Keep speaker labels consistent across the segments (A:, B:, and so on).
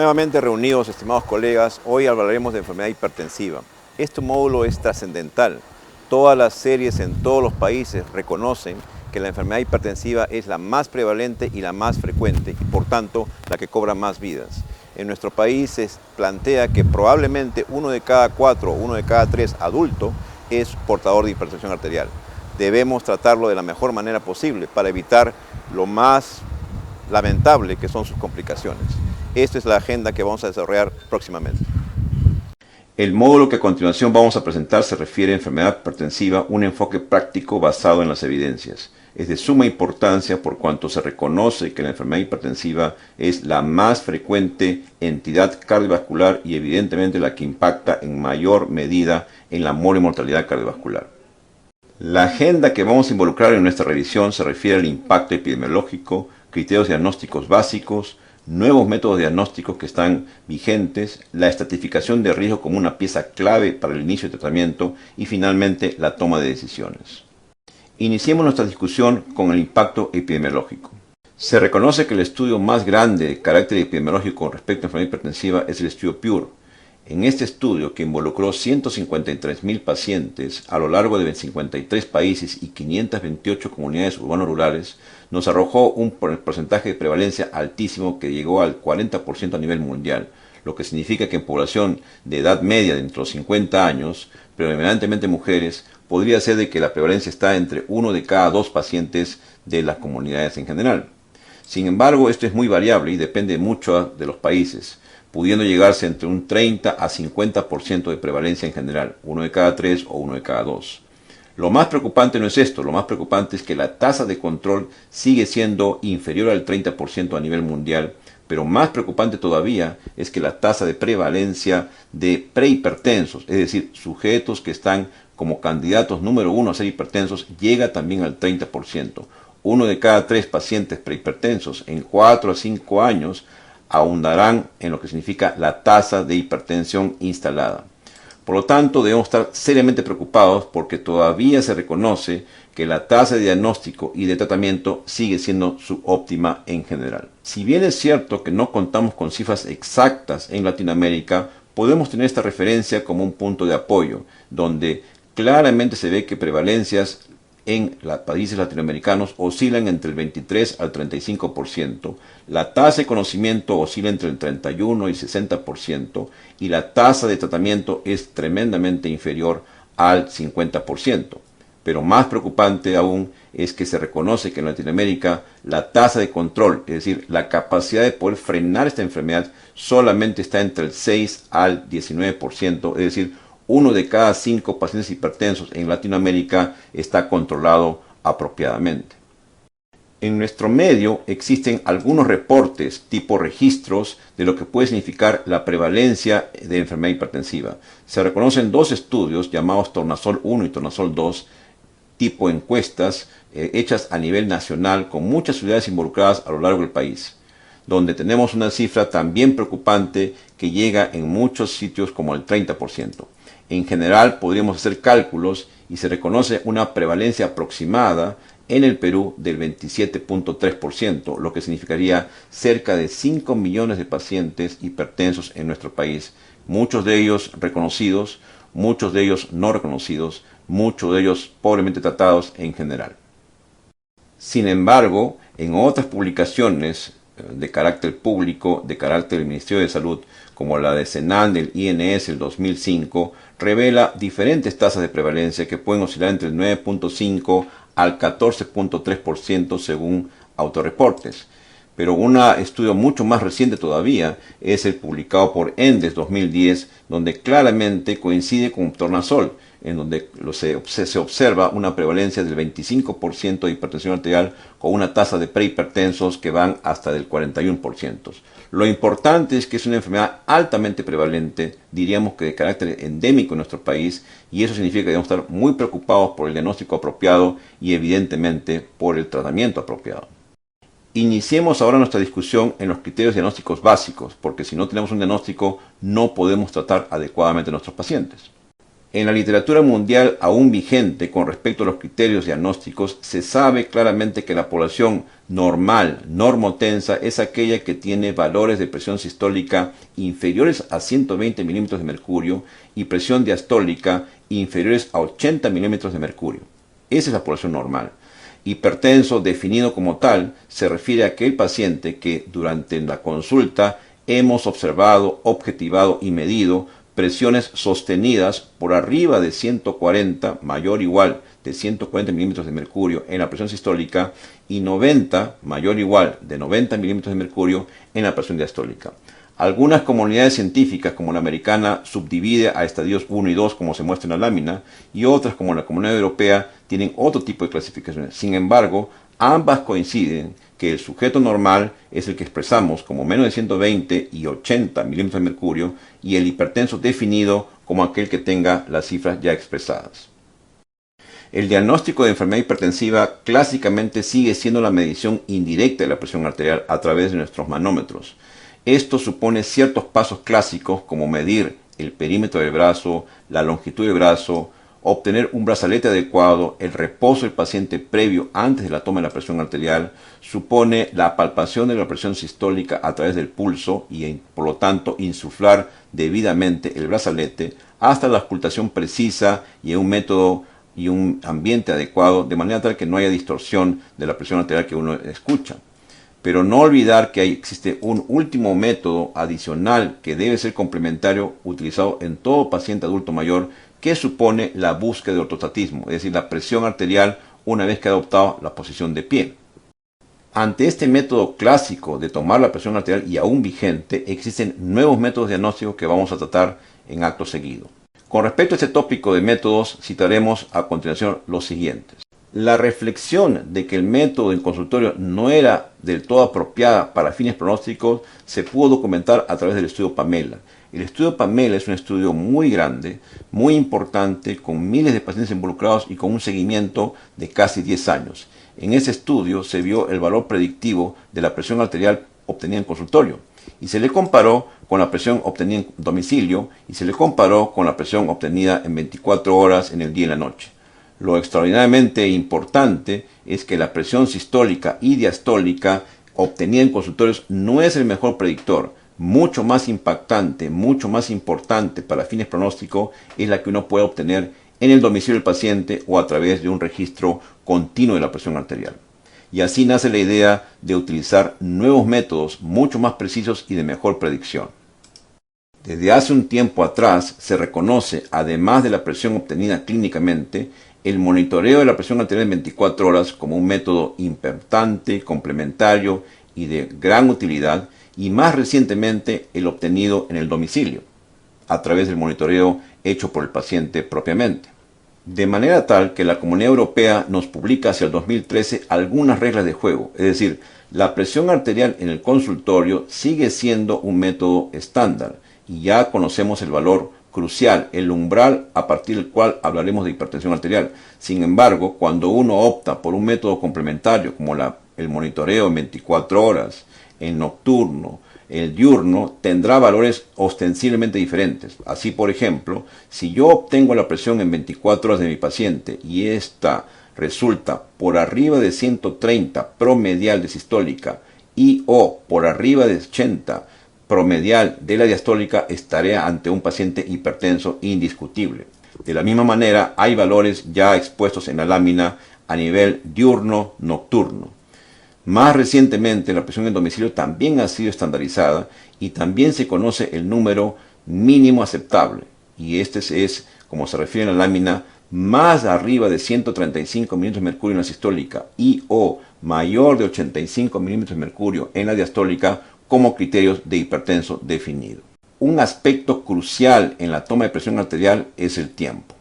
A: Nuevamente reunidos, estimados colegas, hoy hablaremos de enfermedad hipertensiva. Este módulo es trascendental. Todas las series en todos los países reconocen que la enfermedad hipertensiva es la más prevalente y la más frecuente y por tanto la que cobra más vidas. En nuestro país se plantea que probablemente 1 de cada 4 o 1 de cada 3 adultos es portador de hipertensión arterial. Debemos tratarlo de la mejor manera posible para evitar lo más lamentable que son sus complicaciones. Esta es la agenda que vamos a desarrollar próximamente.
B: El módulo que a continuación vamos a presentar se refiere a enfermedad hipertensiva, un enfoque práctico basado en las evidencias. Es de suma importancia por cuanto se reconoce que la enfermedad hipertensiva es la más frecuente entidad cardiovascular y evidentemente la que impacta en mayor medida en la mortalidad cardiovascular. La agenda que vamos a involucrar en nuestra revisión se refiere al impacto epidemiológico, criterios diagnósticos básicos, nuevos métodos diagnósticos que están vigentes, la estratificación de riesgo como una pieza clave para el inicio de tratamiento y finalmente la toma de decisiones. Iniciemos nuestra discusión con el impacto epidemiológico. Se reconoce que el estudio más grande de carácter epidemiológico con respecto a enfermedad hipertensiva es el estudio PURE. En este estudio, que involucró 153.000 pacientes a lo largo de 53 países y 528 comunidades urbanas-rurales, nos arrojó un porcentaje de prevalencia altísimo que llegó al 40% a nivel mundial, lo que significa que en población de edad media de entre los 50 años, predominantemente mujeres, podría ser de que la prevalencia está entre 1 de cada 2 pacientes de las comunidades en general. Sin embargo, esto es muy variable y depende mucho de los países, pudiendo llegarse entre un 30 a 50% de prevalencia en general, 1 de cada 3 o 1 de cada 2. Lo más preocupante no es esto, lo más preocupante es que la tasa de control sigue siendo inferior al 30% a nivel mundial, pero más preocupante todavía es que la tasa de prevalencia de prehipertensos, es decir, sujetos que están como candidatos número 1 a ser hipertensos, llega también al 30%. 1 de cada 3 pacientes prehipertensos en 4 a 5 años ahondarán en lo que significa la tasa de hipertensión instalada. Por lo tanto, debemos estar seriamente preocupados porque todavía se reconoce que la tasa de diagnóstico y de tratamiento sigue siendo subóptima en general. Si bien es cierto que no contamos con cifras exactas en Latinoamérica, podemos tener esta referencia como un punto de apoyo, donde claramente se ve que prevalencias en los países latinoamericanos oscilan entre el 23 al 35%, la tasa de conocimiento oscila entre el 31 y el 60% y la tasa de tratamiento es tremendamente inferior al 50%. Pero más preocupante aún es que se reconoce que en Latinoamérica la tasa de control, es decir, la capacidad de poder frenar esta enfermedad solamente está entre el 6 al 19%, es decir, 1 de cada 5 pacientes hipertensos en Latinoamérica está controlado apropiadamente. En nuestro medio existen algunos reportes tipo registros de lo que puede significar la prevalencia de enfermedad hipertensiva. Se reconocen 2 estudios llamados Tornasol 1 y Tornasol 2, tipo encuestas hechas a nivel nacional con muchas ciudades involucradas a lo largo del país, donde tenemos una cifra también preocupante que llega en muchos sitios como el 30%. En general podríamos hacer cálculos y se reconoce una prevalencia aproximada en el Perú del 27.3%, lo que significaría cerca de 5 millones de pacientes hipertensos en nuestro país, muchos de ellos reconocidos, muchos de ellos no reconocidos, muchos de ellos pobremente tratados en general. Sin embargo, en otras publicaciones de carácter público, de carácter del Ministerio de Salud, como la de Senan del INS del 2005, revela diferentes tasas de prevalencia que pueden oscilar entre el 9.5 al 14.3% según autorreportes. Pero un estudio mucho más reciente todavía es el publicado por ENDES 2010, donde claramente coincide con Tornasol, en donde se observa una prevalencia del 25% de hipertensión arterial con una tasa de prehipertensos que van hasta del 41%. Lo importante es que es una enfermedad altamente prevalente, diríamos que de carácter endémico en nuestro país, y eso significa que debemos estar muy preocupados por el diagnóstico apropiado y evidentemente por el tratamiento apropiado. Iniciemos ahora nuestra discusión en los criterios diagnósticos básicos, porque si no tenemos un diagnóstico no podemos tratar adecuadamente a nuestros pacientes. En la literatura mundial aún vigente con respecto a los criterios diagnósticos, se sabe claramente que la población normal, normotensa, es aquella que tiene valores de presión sistólica inferiores a 120 milímetros de mercurio y presión diastólica inferiores a 80 milímetros de mercurio. Esa es la población normal. Hipertenso, definido como tal, se refiere a aquel paciente que durante la consulta hemos observado, objetivado y medido presiones sostenidas por arriba de 140, mayor o igual de 140 milímetros de mercurio en la presión sistólica y 90, mayor o igual de 90 milímetros de mercurio en la presión diastólica. Algunas comunidades científicas, como la americana, subdivide a estadios 1 y 2, como se muestra en la lámina, y otras, como la Comunidad Europea, tienen otro tipo de clasificaciones. Sin embargo, ambas coinciden que el sujeto normal es el que expresamos como menos de 120 y 80 milímetros de mercurio, y el hipertenso definido como aquel que tenga las cifras ya expresadas. El diagnóstico de enfermedad hipertensiva clásicamente sigue siendo la medición indirecta de la presión arterial a través de nuestros manómetros. Esto supone ciertos pasos clásicos como medir el perímetro del brazo, la longitud del brazo, obtener un brazalete adecuado, el reposo del paciente previo antes de la toma de la presión arterial, supone la palpación de la presión sistólica a través del pulso y por lo tanto insuflar debidamente el brazalete hasta la auscultación precisa y en un método y un ambiente adecuado, de manera tal que no haya distorsión de la presión arterial que uno escucha. Pero no olvidar que existe un último método adicional que debe ser complementario, utilizado en todo paciente adulto mayor, que supone la búsqueda de ortostatismo, es decir, la presión arterial una vez que ha adoptado la posición de pie. Ante este método clásico de tomar la presión arterial y aún vigente, existen nuevos métodos diagnósticos que vamos a tratar en acto seguido. Con respecto a este tópico de métodos, citaremos a continuación los siguientes. La reflexión de que el método en consultorio no era del todo apropiada para fines pronósticos se pudo documentar a través del estudio Pamela. El estudio Pamela es un estudio muy grande, muy importante, con miles de pacientes involucrados y con un seguimiento de casi 10 años. En ese estudio se vio el valor predictivo de la presión arterial obtenida en consultorio y se le comparó con la presión obtenida en domicilio y se le comparó con la presión obtenida en 24 horas en el día y la noche. Lo extraordinariamente importante es que la presión sistólica y diastólica obtenida en consultorios no es el mejor predictor. Mucho más impactante, mucho más importante para fines pronósticos es la que uno puede obtener en el domicilio del paciente o a través de un registro continuo de la presión arterial. Y así nace la idea de utilizar nuevos métodos mucho más precisos y de mejor predicción. Desde hace un tiempo atrás se reconoce, además de la presión obtenida clínicamente, el monitoreo de la presión arterial en 24 horas como un método importante, complementario y de gran utilidad, y más recientemente el obtenido en el domicilio, a través del monitoreo hecho por el paciente propiamente. De manera tal que la Comunidad Europea nos publica hacia el 2013 algunas reglas de juego, es decir, la presión arterial en el consultorio sigue siendo un método estándar, y ya conocemos el valor crucial, el umbral a partir del cual hablaremos de hipertensión arterial. Sin embargo, cuando uno opta por un método complementario como el monitoreo en 24 horas, el nocturno, el diurno, tendrá valores ostensiblemente diferentes. Así, por ejemplo, si yo obtengo la presión en 24 horas de mi paciente y esta resulta por arriba de 130 promedial de sistólica y o por arriba de 80 promedial de la diastólica, estaré ante un paciente hipertenso indiscutible. De la misma manera, hay valores ya expuestos en la lámina a nivel diurno, nocturno. Más recientemente, la presión en domicilio también ha sido estandarizada y también se conoce el número mínimo aceptable. Y este es, como se refiere en la lámina, más arriba de 135 milímetros de mercurio en la sistólica y o mayor de 85 milímetros de mercurio en la diastólica como criterios de hipertenso definido. Un aspecto crucial en la toma de presión arterial es el tiempo.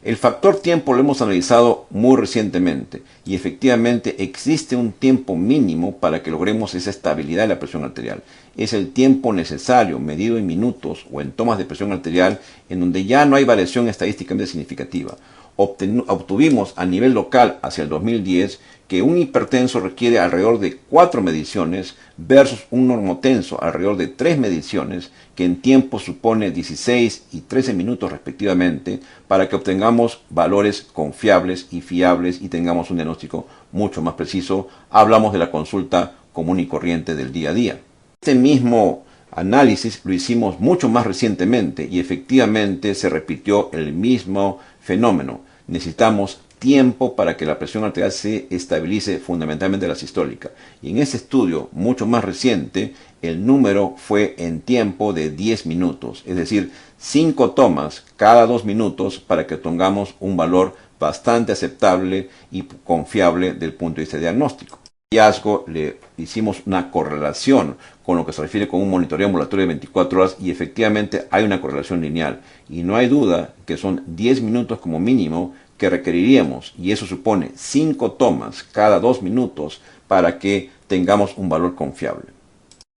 B: El factor tiempo lo hemos analizado muy recientemente y efectivamente existe un tiempo mínimo para que logremos esa estabilidad de la presión arterial. es el tiempo necesario, medido en minutos o en tomas de presión arterial, en donde ya no hay variación estadísticamente significativa. Obtuvimos a nivel local hacia el 2010 que un hipertenso requiere alrededor de 4 mediciones versus un normotenso alrededor de 3 mediciones, que en tiempo supone 16 y 13 minutos respectivamente, para que obtengamos valores confiables y fiables y tengamos un diagnóstico mucho más preciso. Hablamos de la consulta común y corriente del día a día. Este mismo análisis lo hicimos mucho más recientemente y efectivamente se repitió el mismo fenómeno. Necesitamos tiempo para que la presión arterial se estabilice, fundamentalmente la sistólica. Y en ese estudio mucho más reciente, el número fue en tiempo de 10 minutos, es decir, 5 tomas cada 2 minutos para que obtengamos un valor bastante aceptable y confiable del punto de vista diagnóstico. Hallazgo le hicimos una correlación con lo que se refiere con un monitoreo ambulatorio de 24 horas y efectivamente hay una correlación lineal y no hay duda que son 10 minutos como mínimo que requeriríamos y eso supone 5 tomas cada 2 minutos para que tengamos un valor confiable.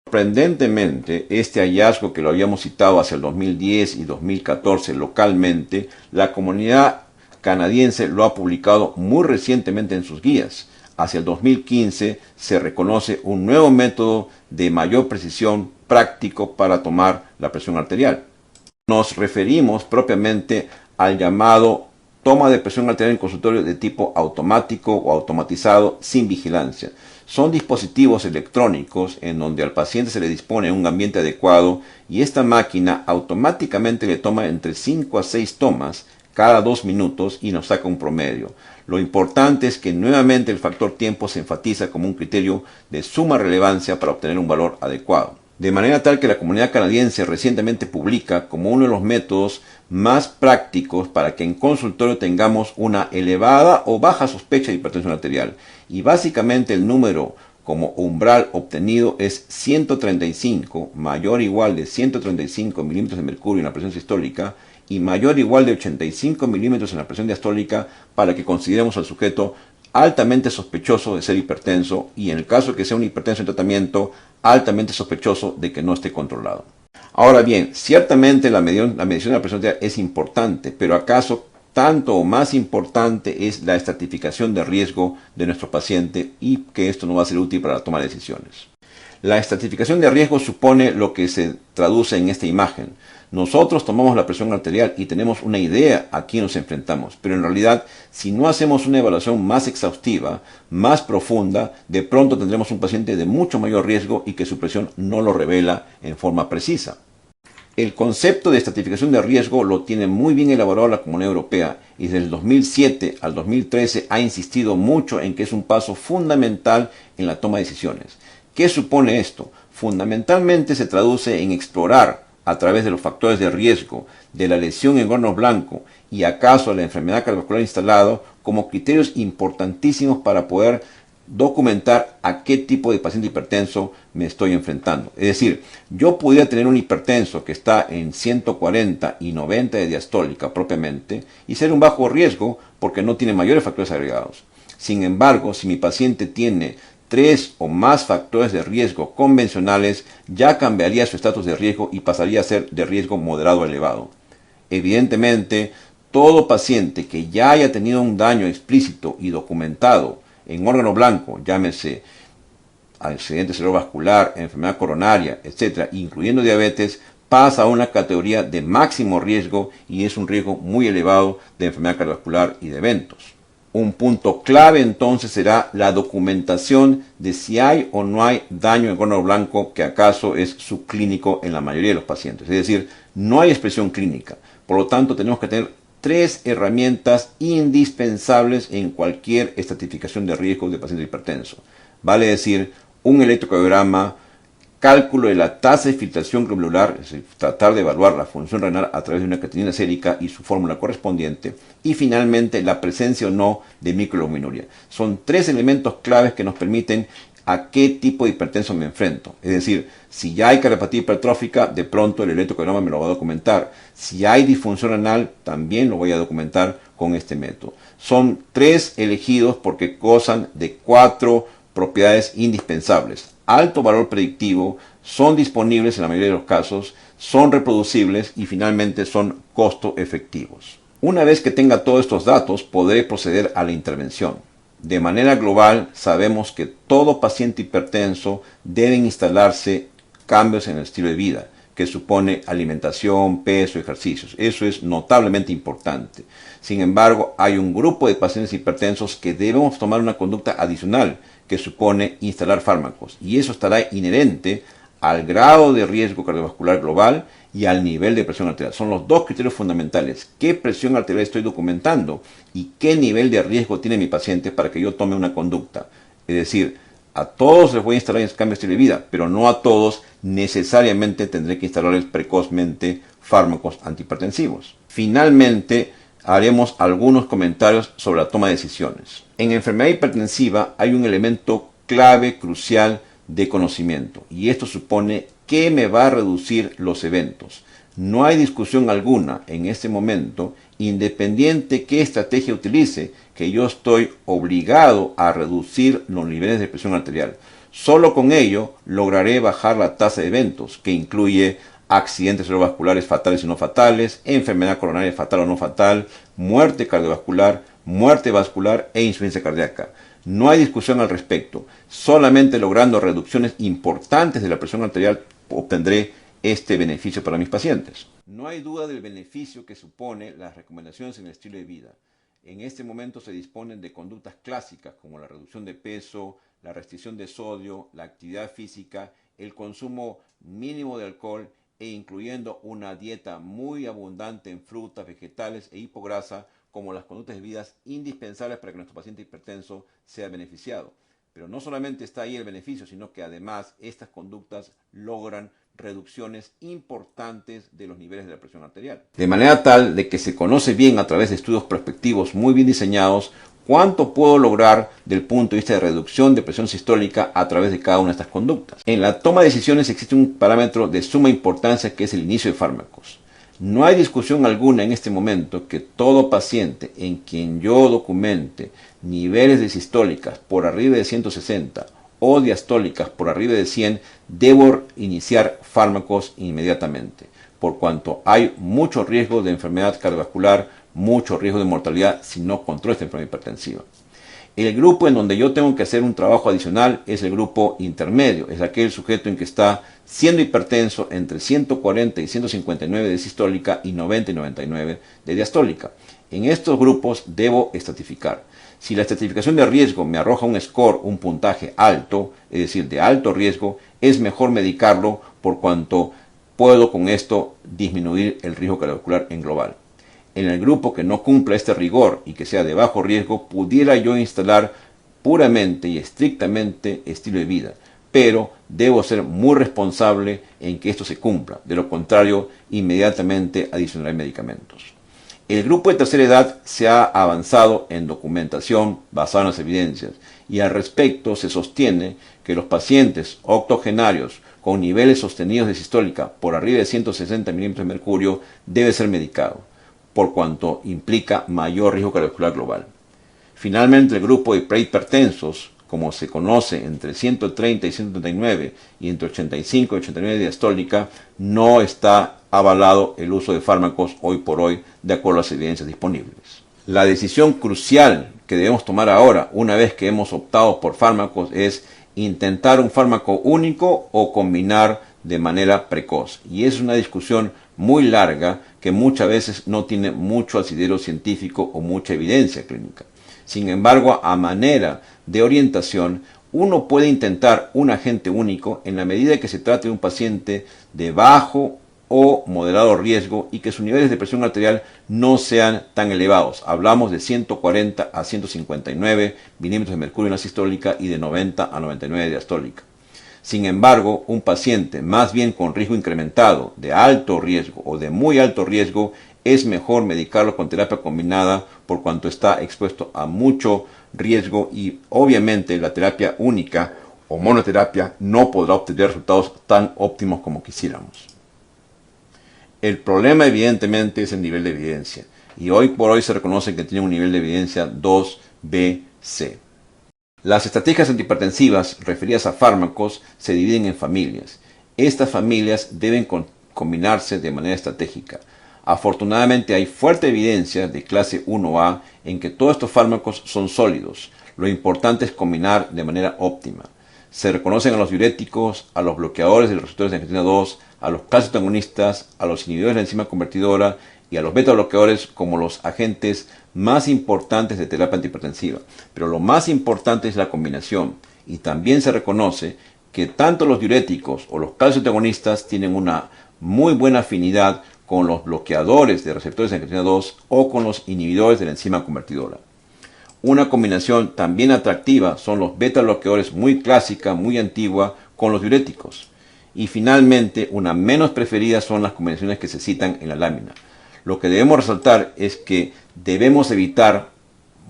B: Sorprendentemente, este hallazgo que lo habíamos citado hacia el 2010 y 2014 localmente, la comunidad canadiense lo ha publicado muy recientemente en sus guías. Hacia el 2015 se reconoce un nuevo método de mayor precisión práctico para tomar la presión arterial. Nos referimos propiamente al llamado toma de presión arterial en consultorio de tipo automático o automatizado sin vigilancia. Son dispositivos electrónicos en donde al paciente se le dispone un ambiente adecuado y esta máquina automáticamente le toma entre 5 a 6 tomas cada 2 minutos y nos saca un promedio. Lo importante es que nuevamente el factor tiempo se enfatiza como un criterio de suma relevancia para obtener un valor adecuado. De manera tal que la comunidad canadiense recientemente publica como uno de los métodos más prácticos para que en consultorio tengamos una elevada o baja sospecha de hipertensión arterial. Y básicamente el número como umbral obtenido es 135, mayor o igual de 135 milímetros de mercurio en la presión sistólica y mayor o igual de 85 milímetros en la presión diastólica para que consideremos al sujeto altamente sospechoso de ser hipertenso y en el caso de que sea un hipertenso en tratamiento, altamente sospechoso de que no esté controlado. Ahora bien, ciertamente la medición de la presión arterial es importante, pero ¿acaso tanto o más importante es la estratificación de riesgo de nuestro paciente y que esto no va a ser útil para la toma de decisiones? La estratificación de riesgo supone lo que se traduce en esta imagen. Nosotros tomamos la presión arterial y tenemos una idea a quién nos enfrentamos, pero en realidad si no hacemos una evaluación más exhaustiva, más profunda, de pronto tendremos un paciente de mucho mayor riesgo y que su presión no lo revela en forma precisa. El concepto de estratificación de riesgo lo tiene muy bien elaborado la Comunidad Europea y desde el 2007 al 2013 ha insistido mucho en que es un paso fundamental en la toma de decisiones. ¿Qué supone esto? Fundamentalmente se traduce en explorar a través de los factores de riesgo de la lesión en órgano blanco y acaso la enfermedad cardiovascular instalada como criterios importantísimos para poder documentar a qué tipo de paciente hipertenso me estoy enfrentando. Es decir, yo pudiera tener un hipertenso que está en 140 y 90 de diastólica propiamente y ser un bajo riesgo porque no tiene mayores factores agregados. Sin embargo, si mi paciente tiene 3 o más factores de riesgo convencionales, ya cambiaría su estatus de riesgo y pasaría a ser de riesgo moderado a elevado. Evidentemente, todo paciente que ya haya tenido un daño explícito y documentado en órgano blanco, llámese accidente cerebrovascular, enfermedad coronaria, etc., incluyendo diabetes, pasa a una categoría de máximo riesgo y es un riesgo muy elevado de enfermedad cardiovascular y de eventos. Un punto clave entonces será la documentación de si hay o no hay daño en órgano blanco que acaso es subclínico en la mayoría de los pacientes. Es decir, no hay expresión clínica. Por lo tanto, tenemos que tener 3 herramientas indispensables en cualquier estratificación de riesgo de paciente hipertenso. Vale decir, un electrocardiograma, cálculo de la tasa de filtración glomerular, es decir, tratar de evaluar la función renal a través de una creatinina sérica y su fórmula correspondiente, y finalmente la presencia o no de microalbuminuria. Son 3 elementos claves que nos permiten a qué tipo de hipertenso me enfrento. Es decir, si ya hay cardiopatía hipertrófica, de pronto el electrocardiograma me lo va a documentar. Si hay disfunción renal, también lo voy a documentar con este método. Son 3 elegidos porque gozan de 4 propiedades indispensables. Alto valor predictivo, son disponibles en la mayoría de los casos, son reproducibles y finalmente son costo efectivos. Una vez que tenga todos estos datos, podré proceder a la intervención. De manera global, sabemos que todo paciente hipertenso debe instalarse cambios en el estilo de vida, que supone alimentación, peso, ejercicios. Eso es notablemente importante. Sin embargo, hay un grupo de pacientes hipertensos que debemos tomar una conducta adicional, que supone instalar fármacos. Y eso estará inherente al grado de riesgo cardiovascular global y al nivel de presión arterial. Son los dos criterios fundamentales. ¿Qué presión arterial estoy documentando? ¿Y qué nivel de riesgo tiene mi paciente para que yo tome una conducta? Es decir, a todos les voy a instalar cambios de estilo de vida, pero no a todos necesariamente tendré que instalarles precozmente fármacos antihipertensivos. Finalmente, haremos algunos comentarios sobre la toma de decisiones. En enfermedad hipertensiva hay un elemento clave, crucial, de conocimiento, y esto supone que me va a reducir los eventos. No hay discusión alguna en este momento, independiente qué estrategia utilice, que yo estoy obligado a reducir los niveles de presión arterial. Solo con ello lograré bajar la tasa de eventos, que incluye accidentes cerebrovasculares fatales y no fatales, enfermedad coronaria fatal o no fatal, muerte cardiovascular, muerte vascular e insuficiencia cardíaca. No hay discusión al respecto. Solamente logrando reducciones importantes de la presión arterial obtendré este beneficio para mis pacientes. No hay duda del beneficio que supone las recomendaciones en el estilo de vida. En este momento se disponen de conductas clásicas como la reducción de peso, la restricción de sodio, la actividad física, el consumo mínimo de alcohol e incluyendo una dieta muy abundante en frutas, vegetales e hipograsa como las conductas de vida indispensables para que nuestro paciente hipertenso sea beneficiado. Pero no solamente está ahí el beneficio, sino que además estas conductas logran reducciones importantes de los niveles de la presión arterial. De manera tal de que se conoce bien a través de estudios prospectivos muy bien diseñados cuánto puedo lograr del punto de vista de reducción de presión sistólica a través de cada una de estas conductas. En la toma de decisiones existe un parámetro de suma importancia que es el inicio de fármacos. No hay discusión alguna en este momento que todo paciente en quien yo documente niveles de sistólicas por arriba de 160 o diastólicas por arriba de 100, debo iniciar fármacos inmediatamente, por cuanto hay mucho riesgo de enfermedad cardiovascular, mucho riesgo de mortalidad si no controlo esta enfermedad hipertensiva. El grupo en donde yo tengo que hacer un trabajo adicional es el grupo intermedio, es aquel sujeto en que está siendo hipertenso entre 140 y 159 de sistólica y 90 y 99 de diastólica. En estos grupos debo estratificar. Si la estratificación de riesgo me arroja un score, un puntaje alto, es decir, de alto riesgo, es mejor medicarlo por cuanto puedo con esto disminuir el riesgo cardiovascular en global. En el grupo que no cumpla este rigor y que sea de bajo riesgo, pudiera yo instalar puramente y estrictamente estilo de vida, pero debo ser muy responsable en que esto se cumpla. De lo contrario, inmediatamente adicionaré medicamentos. El grupo de tercera edad se ha avanzado en documentación basada en las evidencias y al respecto se sostiene que los pacientes octogenarios con niveles sostenidos de sistólica por arriba de 160 milímetros de mercurio debe ser medicado, por cuanto implica mayor riesgo cardiovascular global. Finalmente, el grupo de prehipertensos, como se conoce entre 130 y 139 y entre 85 y 89 de diastólica, no está avalado el uso de fármacos hoy por hoy de acuerdo a las evidencias disponibles. La decisión crucial que debemos tomar ahora, una vez que hemos optado por fármacos, es intentar un fármaco único o combinar de manera precoz. Y es una discusión muy larga que muchas veces no tiene mucho asidero científico o mucha evidencia clínica. Sin embargo, a manera de orientación, uno puede intentar un agente único en la medida que se trate de un paciente de bajo o moderado riesgo y que sus niveles de presión arterial no sean tan elevados. Hablamos de 140 a 159 milímetros de mercurio en la sistólica y de 90 a 99 de diastólica. Sin embargo, un paciente más bien con riesgo incrementado, de alto riesgo o de muy alto riesgo, es mejor medicarlo con terapia combinada por cuanto está expuesto a mucho riesgo y obviamente la terapia única o monoterapia no podrá obtener resultados tan óptimos como quisiéramos. El problema evidentemente es el nivel de evidencia y hoy por hoy se reconoce que tiene un nivel de evidencia 2B-C. Las estrategias antihipertensivas referidas a fármacos se dividen en familias. Estas familias deben combinarse de manera estratégica. Afortunadamente hay fuerte evidencia de clase 1A en que todos estos fármacos son sólidos. Lo importante es combinar de manera óptima. Se reconocen a los diuréticos, a los bloqueadores de los receptores de angiotensina 2, a los calcioantagonistas, a los inhibidores de la enzima convertidora y a los beta bloqueadores como los agentes más importantes de terapia antihipertensiva. Pero lo más importante es la combinación, y también se reconoce que tanto los diuréticos o los calcioantagonistas tienen una muy buena afinidad con los bloqueadores de receptores de angiotensina 2 o con los inhibidores de la enzima convertidora. Una combinación también atractiva son los beta bloqueadores muy clásica, muy antigua, con los diuréticos. Y finalmente, una menos preferida son las combinaciones que se citan en la lámina. Lo que debemos resaltar es que debemos evitar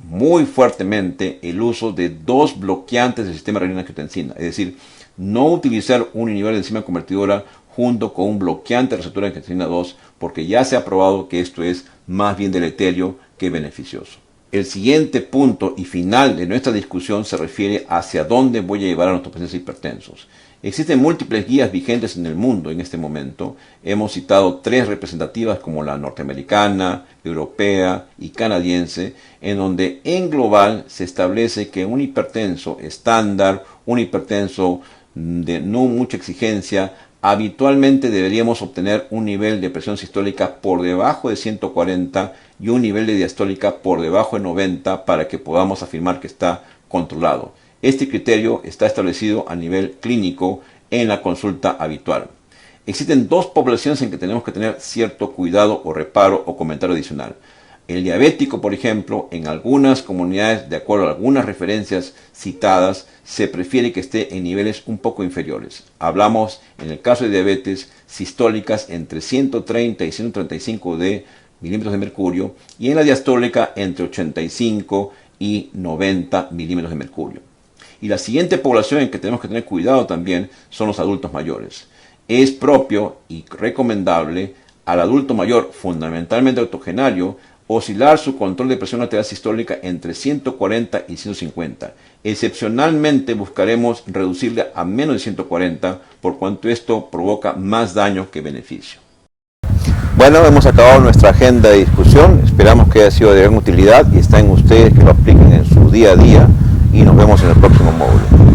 B: muy fuertemente el uso de dos bloqueantes del sistema renina-angiotensina, es decir, no utilizar un inhibidor de enzima convertidora junto con un bloqueante de receptor de angiotensina 2, porque ya se ha probado que esto es más bien deleterio que beneficioso. El siguiente punto y final de nuestra discusión se refiere hacia dónde voy a llevar a nuestros pacientes hipertensos. Existen múltiples guías vigentes en el mundo en este momento. Hemos citado 3 representativas como la norteamericana, europea y canadiense, en donde en global se establece que un hipertenso estándar, un hipertenso de no mucha exigencia, habitualmente deberíamos obtener un nivel de presión sistólica por debajo de 140 y un nivel de diastólica por debajo de 90 para que podamos afirmar que está controlado. Este criterio está establecido a nivel clínico en la consulta habitual. Existen 2 poblaciones en que tenemos que tener cierto cuidado o reparo o comentario adicional. El diabético, por ejemplo, en algunas comunidades, de acuerdo a algunas referencias citadas, se prefiere que esté en niveles un poco inferiores. Hablamos, en el caso de diabetes, sistólicas entre 130 y 135 de milímetros de mercurio, y en la diastólica entre 85 y 90 milímetros de mercurio. Y la siguiente población en que tenemos que tener cuidado también son los adultos mayores. Es propio y recomendable al adulto mayor, fundamentalmente octogenario, oscilar su control de presión arterial sistólica entre 140 y 150. Excepcionalmente buscaremos reducirle a menos de 140, por cuanto esto provoca más daño que beneficio.
A: Bueno, hemos acabado nuestra agenda de discusión. Esperamos que haya sido de gran utilidad y está en ustedes que lo apliquen en su día a día, y nos vemos en el próximo módulo.